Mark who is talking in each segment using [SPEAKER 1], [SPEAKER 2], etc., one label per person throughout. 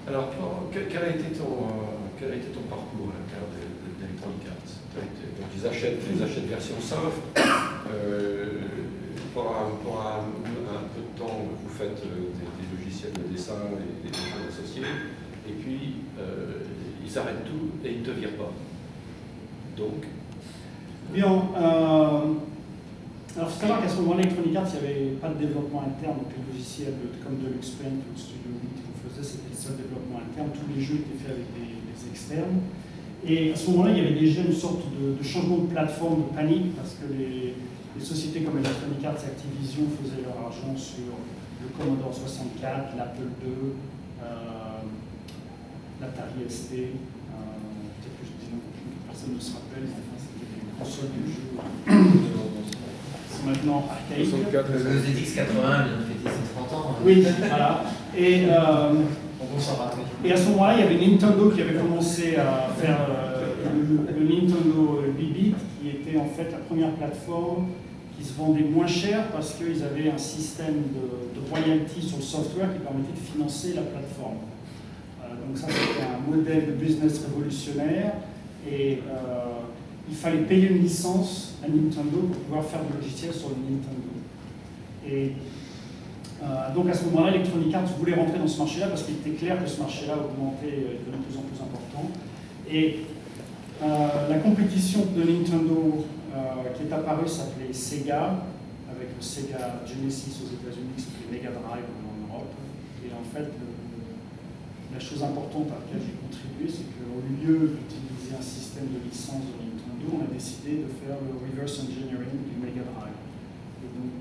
[SPEAKER 1] Alors, quel a été ton parcours à l'intérieur d'Electronic Arts? Donc, ils achètent version soft. Pendant un peu de temps, vous faites des logiciels de dessin et des choses associées. Et puis, ils arrêtent tout et ils ne te virent pas. Donc.
[SPEAKER 2] Bien. Alors, il faut savoir qu'à ce moment-là, Electronic Arts, il n'y avait pas de développement interne. Donc, les logiciels comme Deluxe Paint ou Studio 8 qu'on faisait, c'était le seul développement interne. Tous les jeux étaient faits avec des externes. Et à ce moment-là, il y avait déjà une sorte de changement de plateforme, de panique, parce que les sociétés comme Electronic Arts et Activision faisaient leur argent sur le Commodore 64, l'Apple II, l'Atari ST, peut-être que je dis non, personne ne se rappelle, mais enfin, c'était des consoles de jeux. Maintenant archaïque.
[SPEAKER 3] Le ZX 80 vient de fêter ses 30 ans.
[SPEAKER 2] Oui, voilà. Et
[SPEAKER 3] on s'en rappelle.
[SPEAKER 2] Et à ce moment-là, il y avait Nintendo qui avait commencé à faire le Nintendo BB, qui était en fait la première plateforme qui se vendait moins cher parce qu'ils avaient un système de royalties sur le software qui permettait de financer la plateforme. Donc ça, c'était un modèle de business révolutionnaire et il fallait payer une licence à Nintendo pour pouvoir faire du logiciel sur le Nintendo. Et donc à ce moment-là, Electronic Arts voulait rentrer dans ce marché-là parce qu'il était clair que ce marché-là augmentait, devenait de plus en plus important. Et la compétition de Nintendo qui est apparue s'appelait Sega, avec le Sega Genesis aux États-Unis, c'était Mega Drive en Europe. Et en fait, la chose importante à laquelle j'ai contribué, c'est qu'au lieu d'utiliser un système de licence de Nintendo, on a décidé de faire le reverse engineering du Mega Drive. Et donc,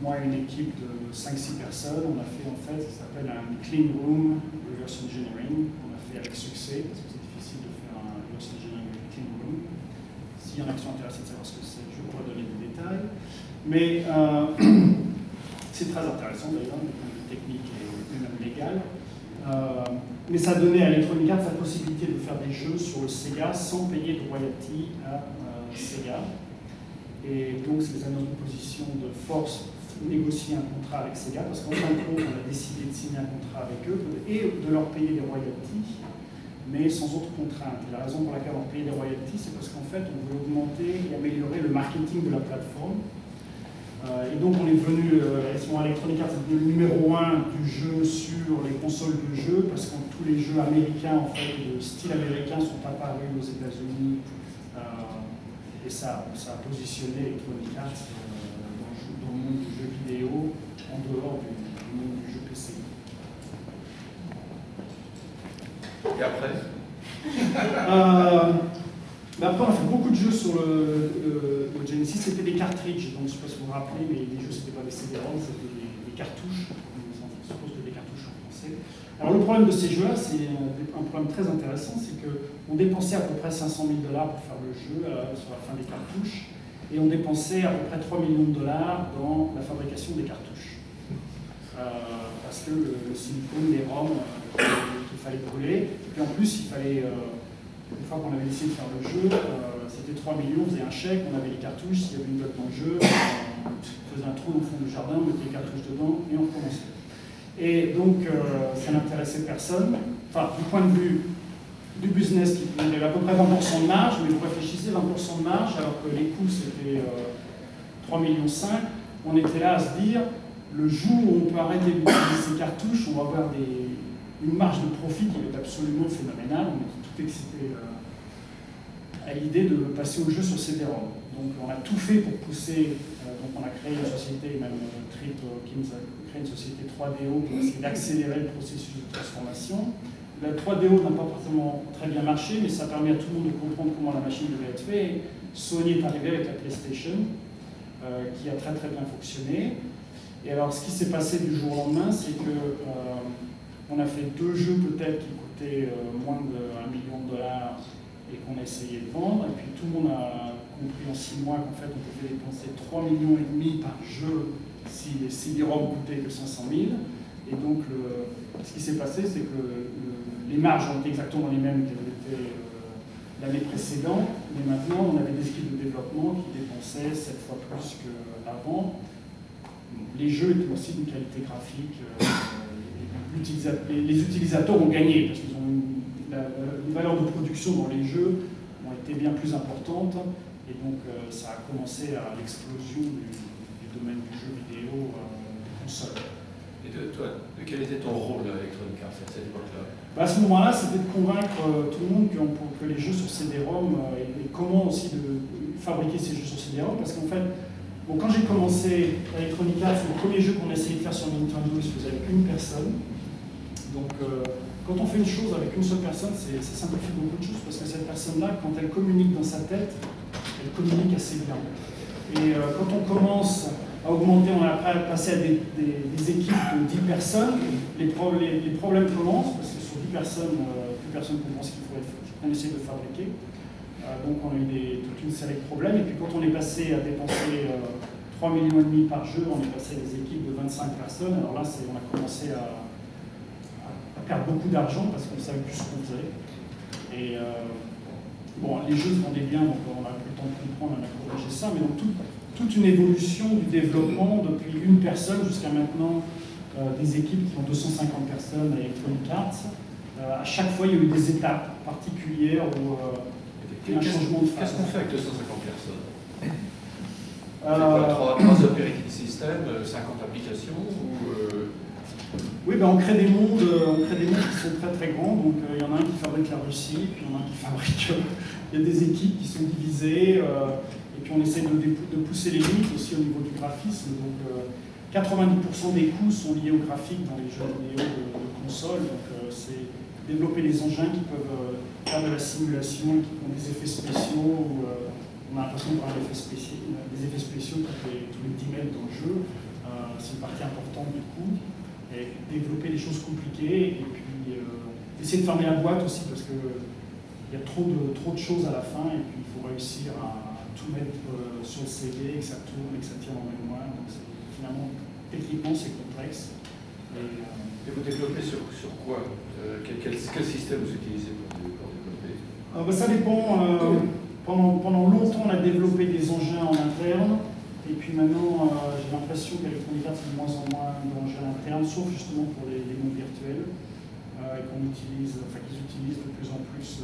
[SPEAKER 2] moi et une équipe de 5-6 personnes, on a fait en fait ce qui s'appelle un clean room reverse engineering. On a fait avec succès, parce que c'est difficile de faire un reverse engineering avec clean room. S'il y en a qui sont intéressés de savoir ce que c'est, je pourrais donner des détails. Mais c'est très intéressant d'ailleurs, du point de vue technique et même légal. Mais ça donnait à Electronic Arts la possibilité de faire des jeux sur le Sega sans payer de royalties à Sega. Et donc, c'est à notre position de force négocier un contrat avec Sega, parce qu'en fin de compte, on a décidé de signer un contrat avec eux et de leur payer des royalties, mais sans autre contrainte. Et la raison pour laquelle on payait des royalties, c'est parce qu'en fait, on voulait augmenter et améliorer le marketing de la plateforme. Et donc, on est devenu, Electronic Arts est devenu le numéro 1 du jeu sur les consoles de jeu, parce que tous les jeux américains, en fait, de style américain, sont apparus aux États-Unis. Et ça a positionné Electronic Arts dans le monde du jeu vidéo, en dehors du monde du jeu PC.
[SPEAKER 1] Et après
[SPEAKER 2] après, on a fait beaucoup de jeux sur le Genesis. C'était des cartridges, donc je ne sais pas si vous vous rappelez, mais les jeux, ce n'étaient pas des CD-ROM, c'était des cartouches. Je suppose que des cartouches en français. Alors, le problème de ces jeux-là, c'est un problème très intéressant, c'est qu'on dépensait à peu près 500 000 $ pour faire le jeu sur la fin des cartouches, et on dépensait à peu près 3 millions de $ dans la fabrication des cartouches. Parce que le silicone, les ROM, qu'il fallait brûler, et puis en plus, il fallait, une fois qu'on avait décidé de faire le jeu, c'était 3 millions, on faisait un chèque, on avait les cartouches, s'il y avait une boîte dans le jeu, on faisait un trou au fond du jardin, on mettait les cartouches dedans, et on recommençait. Et donc, ça n'intéressait personne. Enfin, du point de vue du business, il y avait à peu près 20% de marge, mais vous réfléchissez, 20% de marge, alors que les coûts, c'était 3,5 millions. On était là à se dire, le jour où on peut arrêter d'utiliser ces cartouches, on va avoir une marge de profit qui est absolument phénoménale. On était tout excité à l'idée de passer au jeu sur CD-ROM. Donc, on a tout fait pour pousser. Donc, on a créé une société, même Trip Hawkins a créé une société 3DO pour essayer d'accélérer le processus de transformation. La 3DO n'a pas forcément très bien marché, mais ça permet à tout le monde de comprendre comment la machine devait être faite. Et Sony est arrivé avec la PlayStation, qui a très très bien fonctionné. Et alors, ce qui s'est passé du jour au lendemain, c'est que on a fait 2 jeux peut-être qui coûtaient moins de 1 million de $ et qu'on a essayé de vendre. Et puis tout le monde a compris en 6 mois qu'en fait on pouvait dépenser 3,5 millions par jeu si les CD-ROM coûtaient que 500 000. Et donc ce qui s'est passé, c'est que les marges ont été exactement les mêmes qu'elles étaient l'année précédente, mais maintenant on avait des équipes de développement qui dépensaient 7 fois plus qu'avant. Les jeux étaient aussi d'une qualité graphique. Le but les utilisateurs ont gagné, parce qu'ils ont les valeurs de production dans les jeux ont été bien plus importantes, et donc ça a commencé à l'explosion du domaine du jeu vidéo console.
[SPEAKER 1] Et toi, quel était ton rôle à Electronic Arts à cette époque-là?
[SPEAKER 2] À ce moment-là, c'était de convaincre tout le monde que les jeux sur CD-ROM et comment aussi de fabriquer ces jeux sur CD-ROM, parce qu'en fait, bon, quand j'ai commencé à Electronic Arts, le premier jeu qu'on essayait de faire sur Nintendo, il se faisait avec une personne. Donc, quand on fait une chose avec une seule personne, ça simplifie beaucoup de choses, parce que cette personne-là, quand elle communique dans sa tête, elle communique assez bien. Et quand on commence à augmenter, on a passé à des équipes de 10 personnes, les problèmes commencent, parce que sur 10 personnes, plus personne comprend ce qu'on essaie de fabriquer. Donc on a eu toute une série de problèmes, et puis quand on est passé à dépenser 3,5 millions par jeu, on est passé à des équipes de 25 personnes, alors là on a commencé à perdre beaucoup d'argent parce qu'on ne savait plus ce qu'on faisait. Et bon, les jeux se vendaient bien, donc on a pris le temps de comprendre, on a corrigé ça, mais donc toute une évolution du développement depuis une personne jusqu'à maintenant des équipes qui ont 250 personnes à Electronic Arts. À chaque fois, il y a eu des étapes particulières où il y a un changement de phase.
[SPEAKER 1] Qu'est-ce qu'on fait avec 250 personnes? C'est quoi, 3 operating systems, 50 applications
[SPEAKER 2] Oui, ben on crée des mondes qui sont très très grands. Donc il y en a un qui fabrique la Russie, puis il y en a un qui fabrique. Il y a des équipes qui sont divisées, et puis on essaie de pousser les limites aussi au niveau du graphisme. Donc 90% des coûts sont liés au graphique dans les jeux vidéo de console. Donc c'est développer des engins qui peuvent faire de la simulation, qui ont des effets spéciaux. On a l'impression d'avoir des effets spéciaux tous les 10 mètres dans le jeu. C'est une partie importante du coup. Et développer des choses compliquées, et puis essayer de fermer la boîte aussi, parce qu'il y a trop de choses à la fin, et puis il faut réussir à tout mettre sur le CD, que ça tourne, et que ça tire en mémoire. Donc finalement, techniquement, c'est complexe.
[SPEAKER 1] Et vous développez sur quoi? Quel système vous utilisez pour développer?
[SPEAKER 2] Ça dépend. Pendant longtemps, on a développé des engins en interne. Et puis maintenant, j'ai l'impression qu'Electronic Arts, c'est de moins en moins d'engins internes, sauf justement pour les mondes virtuels, et qu'ils utilisent de plus en plus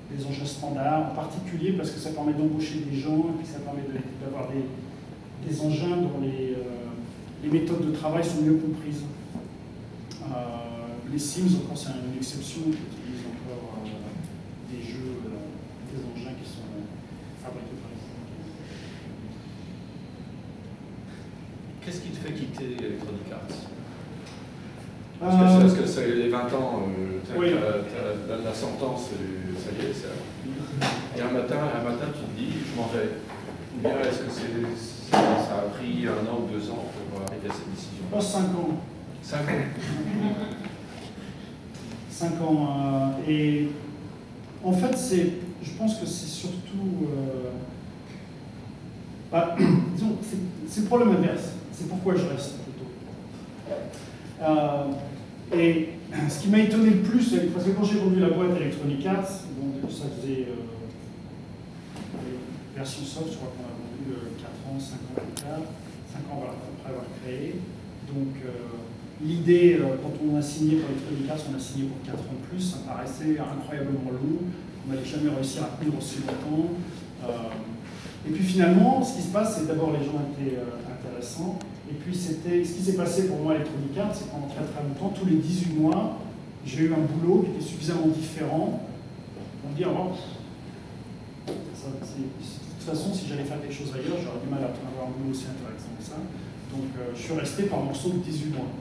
[SPEAKER 2] des engins standards, en particulier parce que ça permet d'embaucher des gens, et puis ça permet d'avoir des engins dont les méthodes de travail sont mieux comprises. Les Sims, encore, c'est une exception, qui utilise encore des jeux, des engins qui sont fabriqués par les Sims.
[SPEAKER 1] Qu'est-ce qui te fait quitter Electronic Arts? Parce que c'est les 20 ans,
[SPEAKER 2] oui.
[SPEAKER 1] la sentence, ça y est, et un matin, tu te dis, je m'en vais. Ou bien est-ce que ça a pris 1 an ou 2 ans pour arriver à cette décision?
[SPEAKER 2] 5 ans.
[SPEAKER 1] 5 ans.
[SPEAKER 2] 5 ans. Et en fait, je pense que c'est surtout... disons, c'est le problème inverse. C'est pourquoi je reste plutôt. Et ce qui m'a étonné le plus, parce que quand j'ai vendu la boîte Electronic Arts, bon, ça faisait version soft, je crois qu'on a vendu 4 ans, 5 ans plus tard, 5 ans voilà, après avoir créé. Donc l'idée, quand on a signé pour Electronic Arts, on a signé pour 4 ans de plus, ça paraissait incroyablement long, on n'allait jamais réussir à tenir aussi longtemps. Et puis finalement, ce qui se passe, c'est d'abord les gens étaient intéressants, et puis ce qui s'est passé pour moi à Electronic Arts, c'est que pendant très très longtemps, tous les 18 mois, j'ai eu un boulot qui était suffisamment différent pour me dire, oh, de toute façon, si j'allais faire quelque chose ailleurs, j'aurais du mal à avoir un boulot aussi intéressant que ça. Donc je suis resté par morceaux de 18 mois.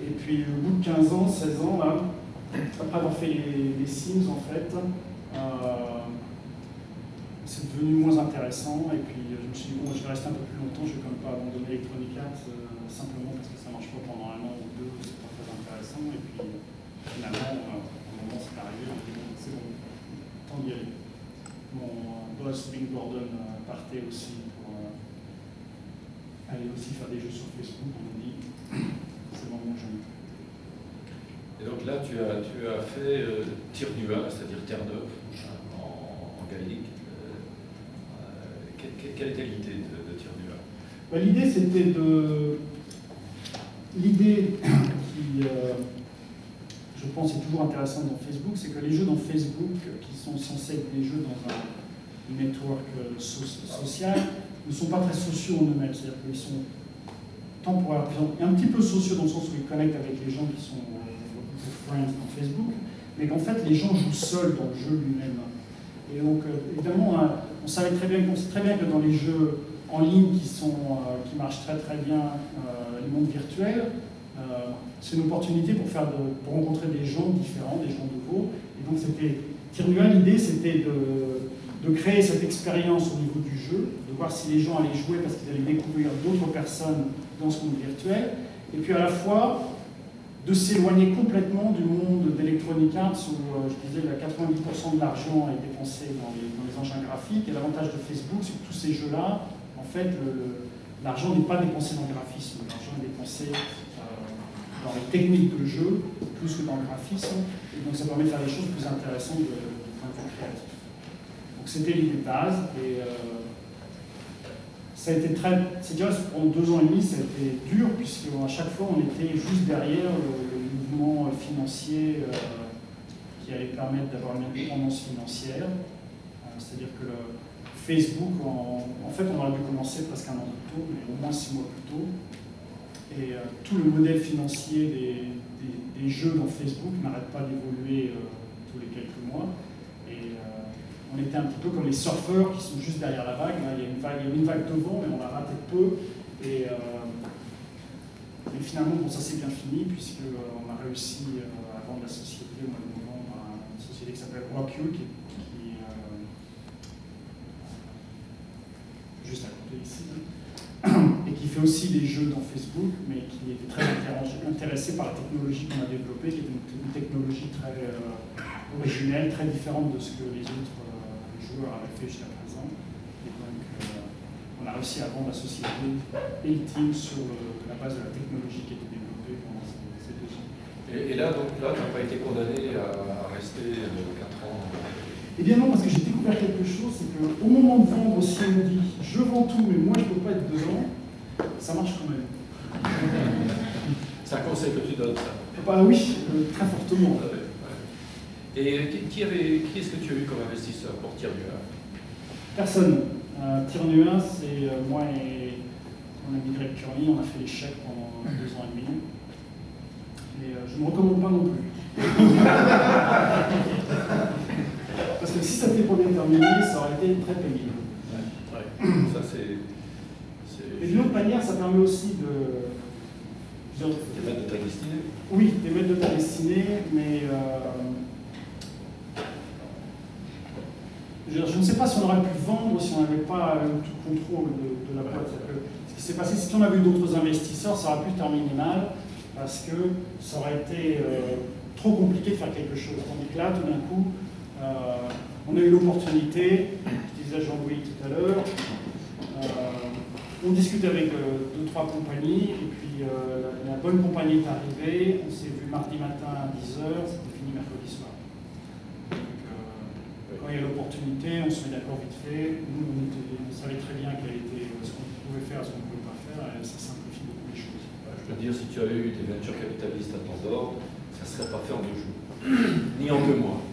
[SPEAKER 2] Et puis au bout de 15 ans, 16 ans, là, après avoir fait les Sims, en fait, c'est devenu moins intéressant, et puis je me suis dit, bon, je vais rester un peu plus longtemps, je ne vais quand même pas abandonner Electronic Arts simplement parce que ça ne marche pas pendant 1 an ou 2, c'est pas très intéressant, et puis finalement, au moment où c'est arrivé, je me suis dit, c'est bon, tant d'y aller. Mon boss, Bing Gordon, partait aussi pour aller aussi faire des jeux sur Facebook, on m'a dit, c'est bon, mon jeu.
[SPEAKER 1] Et donc là, tu as fait Tir-Nua, c'est-à-dire Terre-Neuve, en gaélique. Quelle était l'idée de Tir-Nua?
[SPEAKER 2] L'idée, c'était l'idée qui, je pense, est toujours intéressante dans Facebook, c'est que les jeux dans Facebook, qui sont censés être des jeux dans un network social, ne sont pas très sociaux en eux-mêmes. C'est-à-dire qu'ils sont temporaires, un petit peu sociaux dans le sens où ils connectent avec les gens qui sont friends dans Facebook, mais qu'en fait, les gens jouent seuls dans le jeu lui-même. Et donc, évidemment, on sait très bien que dans les jeux en ligne qui marchent très très bien, les mondes virtuels, c'est une opportunité pour rencontrer des gens différents, des gens nouveaux. Et donc, Tir-Nuin, l'idée, c'était de créer cette expérience au niveau du jeu, de voir si les gens allaient jouer parce qu'ils allaient découvrir d'autres personnes dans ce monde virtuel, et puis à la fois de s'éloigner complètement du monde d'Electronic Arts où, je disais, 90% de l'argent est dépensé dans les engins graphiques. Et l'avantage de Facebook, c'est que tous ces jeux-là, en fait, l'argent n'est pas dépensé dans le graphisme. L'argent est dépensé dans les techniques de jeu, plus que dans le graphisme. Et donc ça permet de faire des choses plus intéressantes du point de vue créatif. Donc c'était l'idée de base. Et ça a été c'est déjà pendant 2 ans et demi, ça a été dur, puisque à chaque fois on était juste derrière le mouvement financier qui allait permettre d'avoir une indépendance financière. C'est-à-dire que Facebook, en fait, on aurait dû commencer presque 1 an plus tôt, mais au moins 6 mois plus tôt. Et tout le modèle financier des jeux dans Facebook n'arrête pas d'évoluer tous les quelques mois. Et on était un petit peu comme les surfeurs qui sont juste derrière la vague. Il y a une vague devant, mais on l'a raté peu. Et finalement, bon, ça s'est bien fini, puisqu'on a réussi à vendre la société au mois de novembre à une société qui s'appelle Rockul, qui juste à côté ici, et qui fait aussi des jeux dans Facebook, mais qui était très intéressé par la technologie qu'on a développée, qui est une technologie très originelle, très différente de ce que les autres joueurs avaient fait jusqu'à présent. Et donc, on a réussi à vendre la société et le team sur la base de la technologie qui a été développée pendant ces 2 ans.
[SPEAKER 1] Et là, tu n'as pas été condamné à rester 4 ans.
[SPEAKER 2] Eh bien non, parce que j'ai découvert quelque chose, c'est qu'au moment de vendre, si on dit « je vends tout, mais moi je ne peux pas être dedans », ça marche quand même.
[SPEAKER 1] C'est un conseil que tu donnes, ça?
[SPEAKER 2] Bah oui, très fortement.
[SPEAKER 1] Et qui est-ce que tu as eu comme investisseur pour Tir-Nuin?
[SPEAKER 2] Personne. Tir-Nuin, c'est moi et mon ami Greg Curly, on a fait les chèques pendant 2 ans et demi. Et je ne recommande pas non plus. Parce que si ça n'était pas bien terminé, ça aurait été très pénible.
[SPEAKER 1] Ouais. Ça, c'est...
[SPEAKER 2] Et d'une autre manière, ça permet aussi
[SPEAKER 1] Des maîtres de ta destinée?
[SPEAKER 2] Oui, des maîtres de ta destinée, mais je ne sais pas si on aurait pu vendre, si on n'avait pas eu tout le contrôle de la boîte. Ce qui s'est passé, si on avait eu d'autres investisseurs, ça aurait pu terminer mal, parce que ça aurait été trop compliqué de faire quelque chose. Tandis que là, tout d'un coup, on a eu l'opportunité, je disais à Jean-Louis tout à l'heure, on discutait avec 2-3 compagnies, et puis la bonne compagnie est arrivée, on s'est vu mardi matin à 10h, c'était fini mercredi soir. Donc, quand il y a l'opportunité, on se met d'accord vite fait. Nous, on savait très bien quel était ce qu'on pouvait faire, ce qu'on ne pouvait pas faire, et ça simplifie beaucoup les choses.
[SPEAKER 1] Je peux te dire, si tu avais eu des venture capitalistes à ton ordre, ça ne serait pas fait en 2 jours, ni en 2 mois.